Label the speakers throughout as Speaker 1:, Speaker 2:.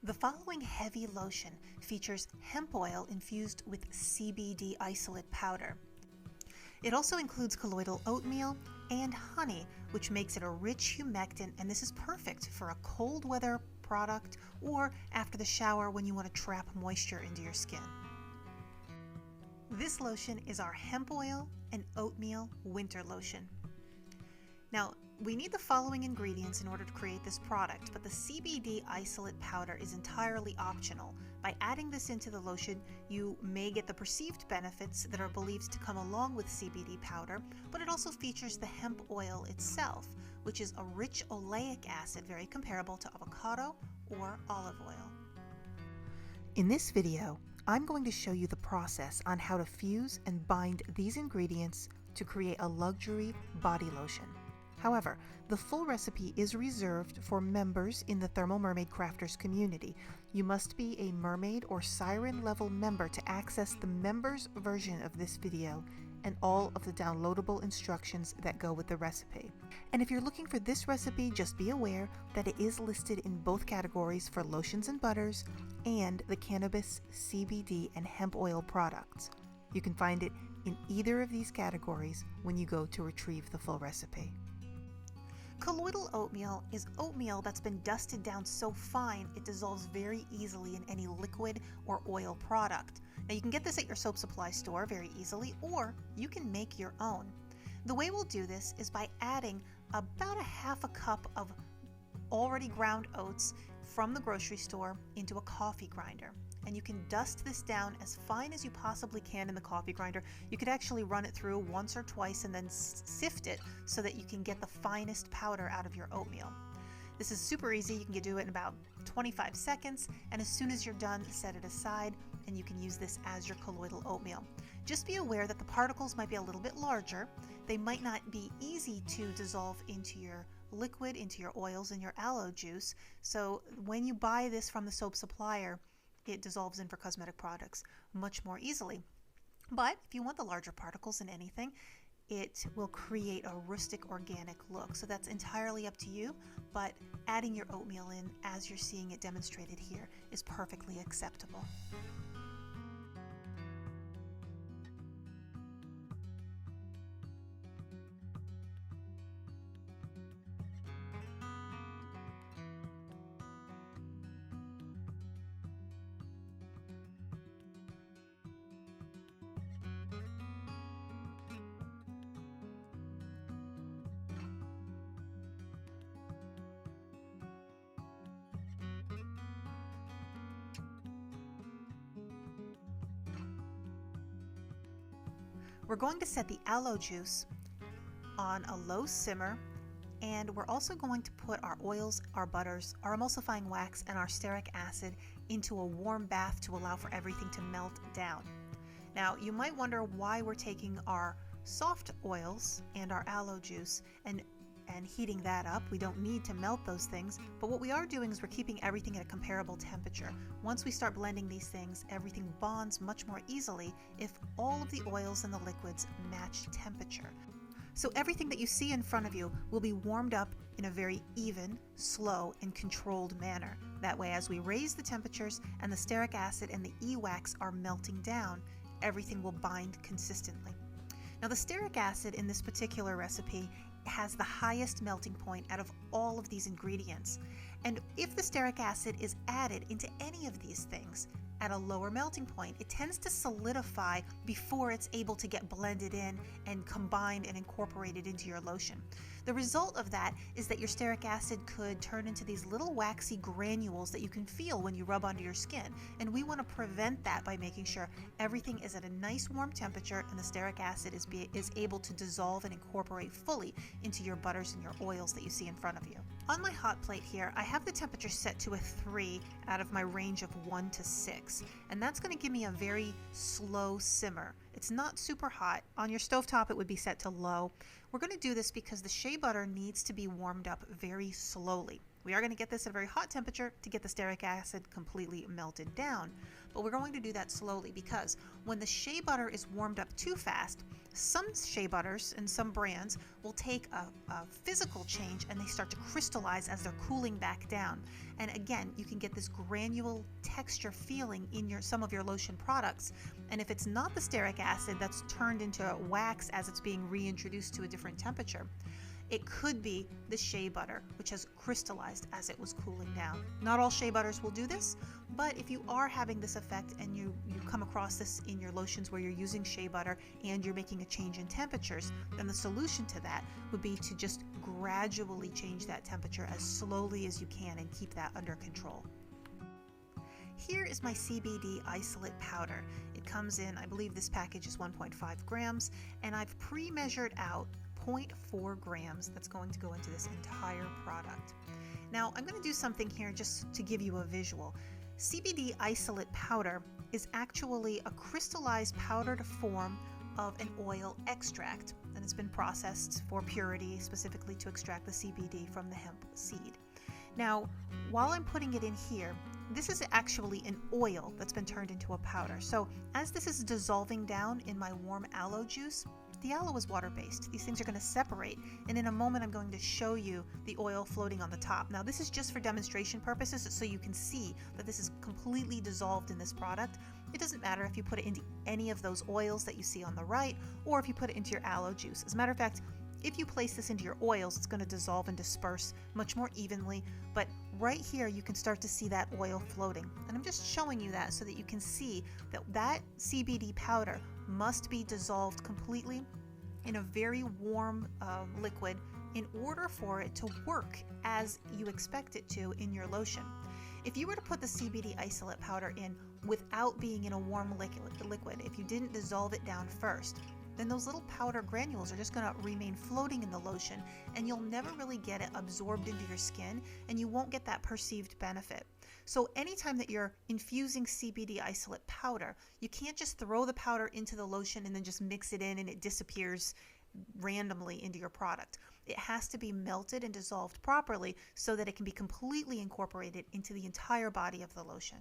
Speaker 1: The following heavy lotion features hemp oil infused with CBD isolate powder. It also includes colloidal oatmeal and honey, which makes it a rich humectant, and this is perfect for a cold weather product or after the shower when you want to trap moisture into your skin. This lotion is our hemp oil and oatmeal winter lotion. Now, we need the following ingredients in order to create this product, but the CBD isolate powder is entirely optional. By adding this into the lotion, you may get the perceived benefits that are believed to come along with CBD powder, but it also features the hemp oil itself, which is a rich oleic acid very comparable to avocado or olive oil. In this video, I'm going to show you the process on how to fuse and bind these ingredients to create a luxury body lotion. However, the full recipe is reserved for members in the Thermal Mermaid Crafters community. You must be a mermaid or siren level member to access the members version of this video and all of the downloadable instructions that go with the recipe. And if you're looking for this recipe, just be aware that it is listed in both categories for lotions and butters and the cannabis, CBD, and hemp oil products. You can find it in either of these categories when you go to retrieve the full recipe. Colloidal oatmeal is oatmeal that's been dusted down so fine it dissolves very easily in any liquid or oil product. Now you can get this at your soap supply store very easily, or you can make your own. The way we'll do this is by adding about a half a cup of already ground oats from the grocery store into a coffee grinder. And you can dust this down as fine as you possibly can in the coffee grinder. You could actually run it through once or twice and then sift it so that you can get the finest powder out of your oatmeal. This is super easy. You can do it in about 25 seconds, and as soon as you're done, set it aside and you can use this as your colloidal oatmeal. Just be aware that the particles might be a little bit larger. They might not be easy to dissolve into your liquid, into your oils and your aloe juice. So when you buy this from the soap supplier, it dissolves in for cosmetic products much more easily. But if you want the larger particles in anything, it will create a rustic organic look. So that's entirely up to you, but adding your oatmeal in as you're seeing it demonstrated here is perfectly acceptable. We're going to set the aloe juice on a low simmer, and we're also going to put our oils, our butters, our emulsifying wax, and our stearic acid into a warm bath to allow for everything to melt down. Now, you might wonder why we're taking our soft oils and our aloe juice and heating that up. We don't need to melt those things, but what we are doing is we're keeping everything at a comparable temperature. Once we start blending these things, everything bonds much more easily if all of the oils and the liquids match temperature. So everything that you see in front of you will be warmed up in a very even, slow, and controlled manner. That way, as we raise the temperatures and the stearic acid and the e-wax are melting down, everything will bind consistently. Now, the stearic acid in this particular recipe has the highest melting point out of all of these ingredients. And if the stearic acid is added into any of these things at a lower melting point, it tends to solidify before it's able to get blended in and combined and incorporated into your lotion. The result of that is that your stearic acid could turn into these little waxy granules that you can feel when you rub onto your skin. And we want to prevent that by making sure everything is at a nice warm temperature and the stearic acid is able to dissolve and incorporate fully into your butters and your oils that you see in front of you. On my hot plate here, I have the temperature set to a 3 out of my range of 1 to 6, and that's going to give me a very slow simmer. It's not super hot. On your stovetop, it would be set to low. We're going to do this because the shea butter needs to be warmed up very slowly. We are going to get this at a very hot temperature to get the stearic acid completely melted down. But we're going to do that slowly because when the shea butter is warmed up too fast, some shea butters and some brands will take a physical change and they start to crystallize as they're cooling back down. And again, you can get this granule texture feeling in some of your lotion products. And if it's not the stearic acid that's turned into wax as it's being reintroduced to a different temperature, it could be the shea butter, which has crystallized as it was cooling down. Not all shea butters will do this, but if you are having this effect and you come across this in your lotions where you're using shea butter and you're making a change in temperatures, then the solution to that would be to just gradually change that temperature as slowly as you can and keep that under control. Here is my CBD isolate powder. It comes in, I believe this package is 1.5 grams, and I've pre-measured out 0.4 grams that's going to go into this entire product. Now I'm going to do something here just to give you a visual. CBD isolate powder is actually a crystallized powdered form of an oil extract, and it's been processed for purity, specifically to extract the CBD from the hemp seed. Now, while I'm putting it in here, this is actually an oil that's been turned into a powder. So as this is dissolving down in my warm aloe juice, the aloe is water-based. These things are going to separate, and in a moment I'm going to show you the oil floating on the top. Now this is just for demonstration purposes, so you can see that this is completely dissolved in this product. It doesn't matter if you put it into any of those oils that you see on the right, or if you put it into your aloe juice. As a matter of fact, if you place this into your oils, it's going to dissolve and disperse much more evenly, but right here you can start to see that oil floating. And I'm just showing you that so that you can see that that CBD powder must be dissolved completely in a very warm liquid in order for it to work as you expect it to in your lotion. If you were to put the CBD isolate powder in without being in a warm liquid, if you didn't dissolve it down first, then those little powder granules are just going to remain floating in the lotion, and you'll never really get it absorbed into your skin, and you won't get that perceived benefit. So anytime that you're infusing CBD isolate powder, you can't just throw the powder into the lotion and then just mix it in and it disappears randomly into your product. It has to be melted and dissolved properly so that it can be completely incorporated into the entire body of the lotion.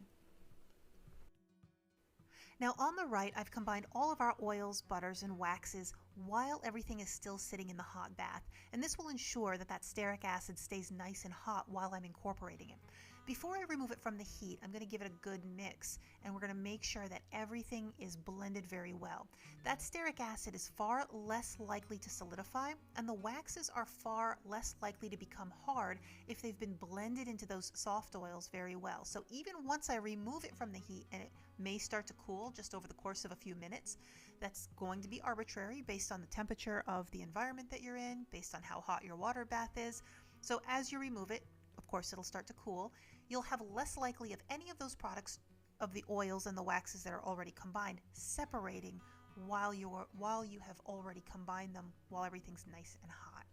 Speaker 1: Now on the right, I've combined all of our oils, butters, and waxes while everything is still sitting in the hot bath, and this will ensure that that stearic acid stays nice and hot while I'm incorporating it. Before I remove it from the heat, I'm going to give it a good mix, and we're going to make sure that everything is blended very well. That stearic acid is far less likely to solidify, and the waxes are far less likely to become hard if they've been blended into those soft oils very well. So even once I remove it from the heat, and it may start to cool just over the course of a few minutes, that's going to be arbitrary based on the temperature of the environment that you're in, based on how hot your water bath is. So as you remove it, of course it'll start to cool. You'll have less likely of any of those products, of the oils and the waxes that are already combined, separating while you have already combined them while everything's nice and hot.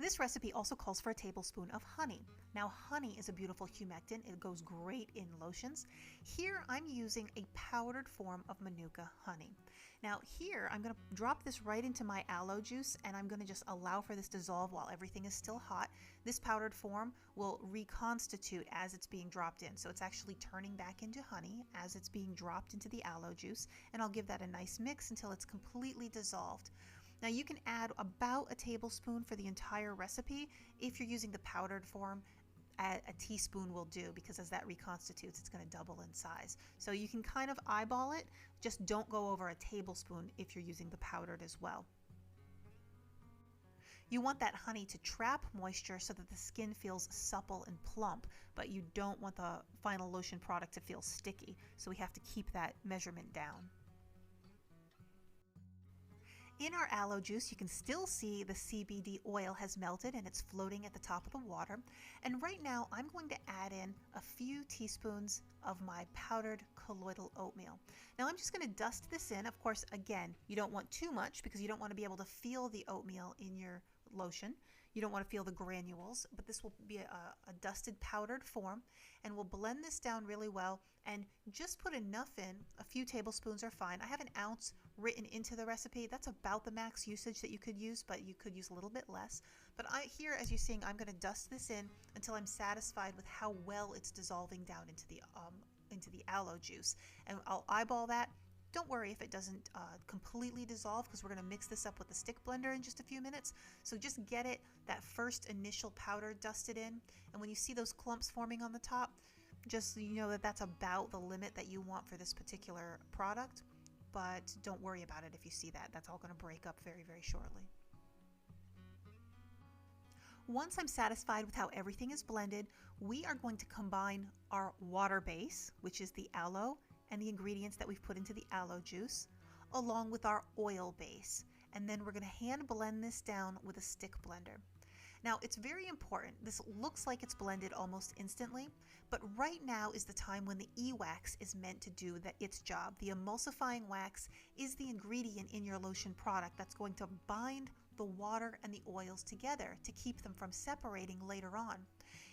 Speaker 1: This recipe also calls for a tablespoon of honey. Now honey is a beautiful humectant. It goes great in lotions. Here I'm using a powdered form of Manuka honey. Now here I'm going to drop this right into my aloe juice, and I'm going to just allow for this to dissolve while everything is still hot. This powdered form will reconstitute as it's being dropped in. So it's actually turning back into honey as it's being dropped into the aloe juice, and I'll give that a nice mix until it's completely dissolved. Now you can add about a tablespoon for the entire recipe. If you're using the powdered form, a teaspoon will do, because as that reconstitutes, it's going to double in size. So you can kind of eyeball it, just don't go over a tablespoon if you're using the powdered as well. You want that honey to trap moisture so that the skin feels supple and plump, but you don't want the final lotion product to feel sticky, so we have to keep that measurement down. In our aloe juice, you can still see the CBD oil has melted and it's floating at the top of the water. And right now, I'm going to add in a few teaspoons of my powdered colloidal oatmeal. Now I'm just going to dust this in. Of course, again, you don't want too much because you don't want to be able to feel the oatmeal in your lotion. You don't want to feel the granules, but this will be a dusted powdered form, and we'll blend this down really well and just put enough in. A few tablespoons are fine. I have an ounce written into the recipe. That's about the max usage that you could use, but you could use a little bit less. But here, as you're seeing, I'm going to dust this in until I'm satisfied with how well it's dissolving down into the aloe juice, and I'll eyeball that. Don't worry if it doesn't completely dissolve, because we're going to mix this up with the stick blender in just a few minutes. So just get that first initial powder dusted in, and when you see those clumps forming on the top, just know that that's about the limit that you want for this particular product. But don't worry about it if you see that. That's all going to break up very, very shortly. Once I'm satisfied with how everything is blended, we are going to combine our water base, which is the aloe and the ingredients that we've put into the aloe juice, along with our oil base. And then we're going to hand blend this down with a stick blender. Now, it's very important. This looks like it's blended almost instantly, but right now is the time when the e-wax is meant to do its job. The emulsifying wax is the ingredient in your lotion product that's going to bind the water and the oils together to keep them from separating later on.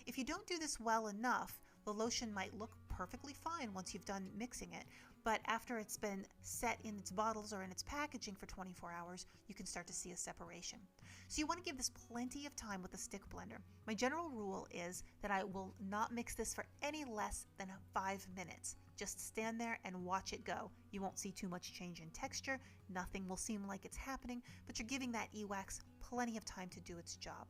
Speaker 1: If you don't do this well enough, the lotion might look perfectly fine once you've done mixing it, but after it's been set in its bottles or in its packaging for 24 hours, you can start to see a separation. So you want to give this plenty of time with a stick blender. My general rule is that I will not mix this for any less than 5 minutes. Just stand there and watch it go. You won't see too much change in texture, nothing will seem like it's happening, but you're giving that e-wax plenty of time to do its job.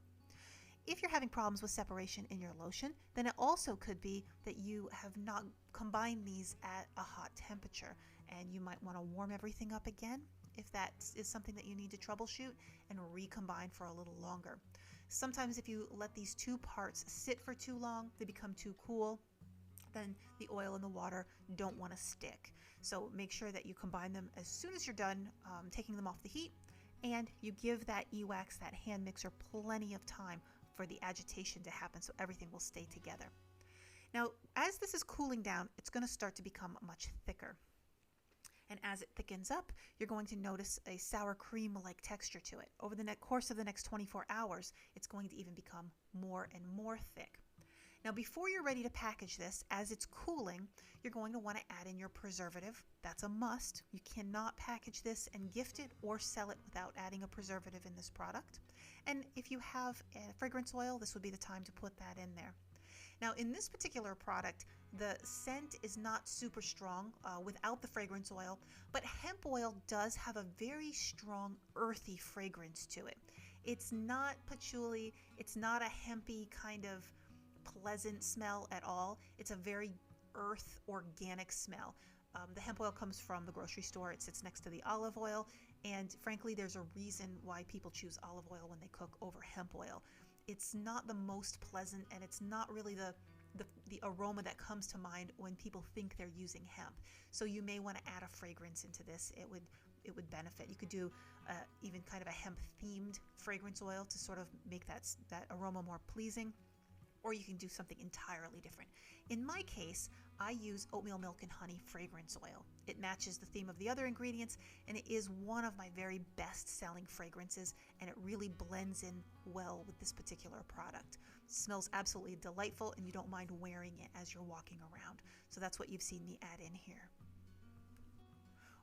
Speaker 1: If you're having problems with separation in your lotion, then it also could be that you have not combined these at a hot temperature, and you might want to warm everything up again if that is something that you need to troubleshoot, and recombine for a little longer. Sometimes if you let these two parts sit for too long, they become too cool, then the oil and the water don't want to stick. So make sure that you combine them as soon as you're done taking them off the heat, and you give that e-wax, that hand mixer, plenty of time for the agitation to happen so everything will stay together. Now, as this is cooling down, it's going to start to become much thicker. And as it thickens up, you're going to notice a sour cream-like texture to it. Over the course of the next 24 hours, it's going to even become more and more thick. Now, before you're ready to package this, as it's cooling, you're going to want to add in your preservative. That's a must. You cannot package this and gift it or sell it without adding a preservative in this product. And if you have a fragrance oil, this would be the time to put that in there. Now, in this particular product, the scent is not super strong without the fragrance oil, but hemp oil does have a very strong earthy fragrance to it. It's not patchouli, it's not a hempy kind of pleasant smell at all. It's a very earth organic smell. The hemp oil comes from the grocery store. It sits next to the olive oil, and frankly, there's a reason why people choose olive oil when they cook over hemp oil. It's not the most pleasant, and it's not really the aroma that comes to mind when people think they're using hemp. So you may want to add a fragrance into this. It would benefit. You could do even kind of a hemp themed fragrance oil to sort of make that aroma more pleasing, or you can do something entirely different. In my case, I use oatmeal milk and honey fragrance oil. It matches the theme of the other ingredients, and it is one of my very best selling fragrances, and it really blends in well with this particular product. It smells absolutely delightful, and you don't mind wearing it as you're walking around. So that's what you've seen me add in here.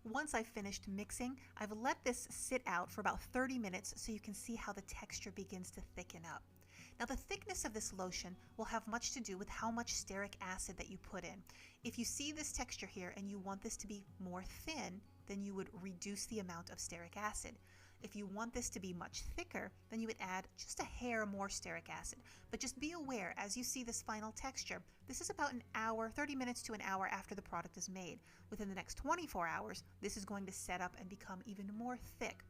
Speaker 1: Once I've finished mixing, I've let this sit out for about 30 minutes so you can see how the texture begins to thicken up. Now, the thickness of this lotion will have much to do with how much stearic acid that you put in. If you see this texture here and you want this to be more thin, then you would reduce the amount of stearic acid. If you want this to be much thicker, then you would add just a hair more stearic acid. But just be aware, as you see this final texture, this is about an hour, 30 minutes to an hour after the product is made. Within the next 24 hours, this is going to set up and become even more thick.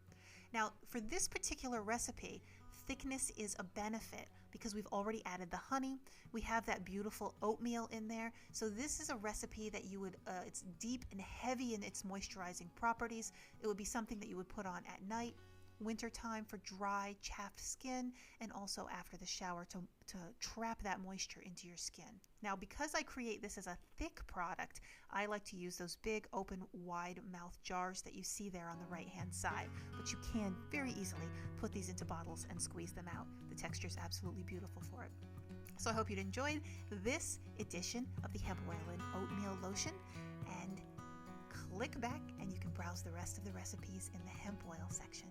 Speaker 1: Now, for this particular recipe, thickness is a benefit because we've already added the honey. We have that beautiful oatmeal in there. So this is a recipe that you would, it's deep and heavy in its moisturizing properties. It would be something that you would put on at night wintertime for dry, chapped skin, and also after the shower to trap that moisture into your skin. Now, because I create this as a thick product, I like to use those big, open, wide mouth jars that you see there on the right-hand side, but you can very easily put these into bottles and squeeze them out. The texture is absolutely beautiful for it. So I hope you'd enjoyed this edition of the Hemp Oil and Oatmeal Lotion, and click back and you can browse the rest of the recipes in the hemp oil section.